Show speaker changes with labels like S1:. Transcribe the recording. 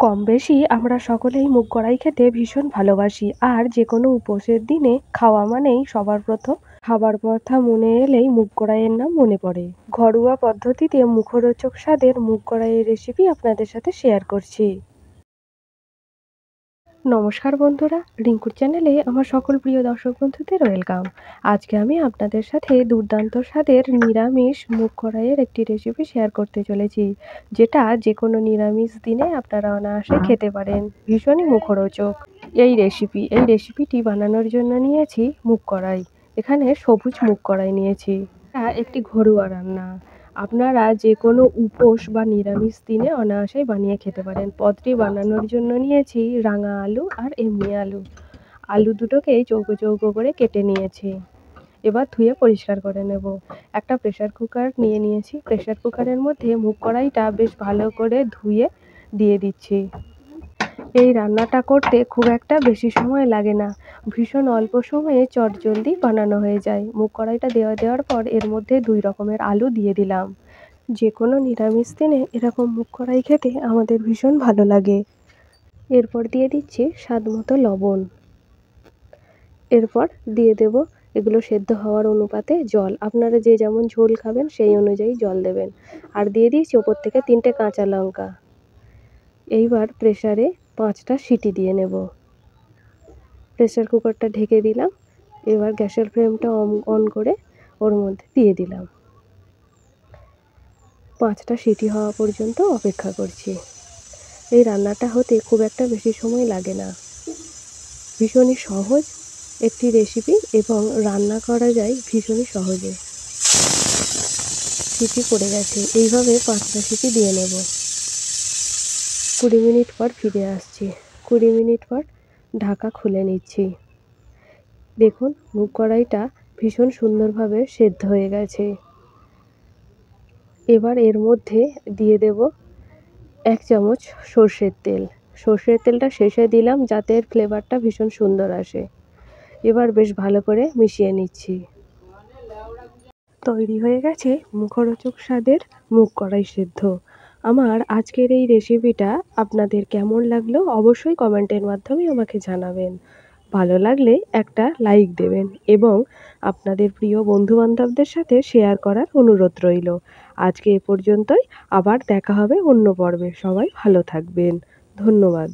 S1: কম বেশি আমরা সকলেই মুগ কড়াই খেতে ভীষণ ভালোবাসি। আর যে কোনো উপোসের দিনে খাওয়া মানেই সবার প্রথম খাবার কথা মনে এলেই মুগ কড়াইয়ের নাম মনে পড়ে। ঘরোয়া পদ্ধতিতে মুখরোচক স্বাদের মুগ কড়াইয়ের রেসিপি আপনাদের সাথে শেয়ার করছি। নমস্কার বন্ধুরা, রিঙ্কুর চ্যানেলে আমার সকল প্রিয় দর্শক বন্ধুদের ওয়েলকাম। আজকে আমি আপনাদের সাথে দুর্দান্ত স্বাদের নিরামিষ মুগ কড়াইয়ের একটি রেসিপি শেয়ার করতে চলেছি, যেটা যে কোনো নিরামিষ দিনে আপনারা অনায়াসে খেতে পারেন। ভীষণই মুখরোচক এই রেসিপিটি বানানোর জন্য নিয়েছি মুগ কড়াই। এখানে সবুজ মুগ কড়াই নিয়েছি। একটি ঘরোয়া রান্না, আপনারা যে কোনো উপোস বা নিরামিষ দিনে অনায়াসেই বানিয়ে খেতে পারেন। পদটি বানানোর জন্য নিয়েছি রাঙা আলু আর এমনি আলু। আলু দুটোকেই চৌকো চৌকো করে কেটে নিয়েছি। এবার ধুয়ে পরিষ্কার করে নেব। একটা প্রেসার কুকার নিয়ে নিয়েছি। প্রেসার কুকারের মধ্যে মুগ কড়াইটা বেশ ভালো করে ধুয়ে দিয়ে দিচ্ছি। এই রান্নাটা করতে খুব একটা বেশি সময় লাগে না, ভীষণ অল্প সময়ে চটজলদি বানানো হয়ে যায়। মুগ কড়াইটা দেওয়ার পর এর মধ্যে 2 রকমের আলু দিয়ে দিলাম। যে কোনো নিরামিষ দিনে এরকম মুগ কড়াই খেতে আমাদের ভীষণ ভালো লাগে। এরপর দিয়ে দিচ্ছি স্বাদ মতো লবণ। এরপর দিয়ে দেব এগুলো সেদ্ধ হওয়ার অনুপাতে জল। আপনারা যে যেমন ঝোল খাবেন সেই অনুযায়ী জল দেবেন। আর দিয়ে দিয়েছি ওপর থেকে 3টে কাঁচা লঙ্কা। এইবার প্রেসারে 5টা সিটি দিয়ে নেব। প্রেসার কুকারটা ঢেকে দিলাম। এবার গ্যাসের ফ্লেমটা অন করে ওর মধ্যে দিয়ে দিলাম। 5টা সিটি হওয়া পর্যন্ত অপেক্ষা করছি। এই রান্নাটা হতে খুব একটা বেশি সময় লাগে না। ভীষণই সহজ একটি রেসিপি এবং রান্না করা যায় ভীষণই সহজে। সিটি পড়ে গেছে, এইভাবে 5টা সিটি দিয়ে নেব। 20 মিনিট পর ফিরে আসছি। 20 মিনিট পর ঢাকা খুলে নিচ্ছি। দেখুন মুগ কড়াইটা ভীষণ সুন্দরভাবে সেদ্ধ হয়ে গেছে। এবার এর মধ্যে দিয়ে দেব 1 চামচ সর্ষের তেল। সর্ষের তেলটা শেষে দিলাম যাতে এর ফ্লেভারটা ভীষণ সুন্দর আসে। এবার বেশ ভালো করে মিশিয়ে নিচ্ছি। তৈরি হয়ে গেছে মুখরোচক স্বাদের মুগ কড়াই সেদ্ধ। আমার আজকের এই রেসিপিটা আপনাদের কেমন লাগলো অবশ্যই কমেন্টের মাধ্যমে আমাকে জানাবেন। ভালো লাগলে একটা লাইক দেবেন এবং আপনাদের প্রিয় বন্ধুবান্ধবদের সাথে শেয়ার করার অনুরোধ রইল। আজকে এ পর্যন্তই, আবার দেখা হবে অন্য পর্বে। সবাই ভালো থাকবেন। ধন্যবাদ।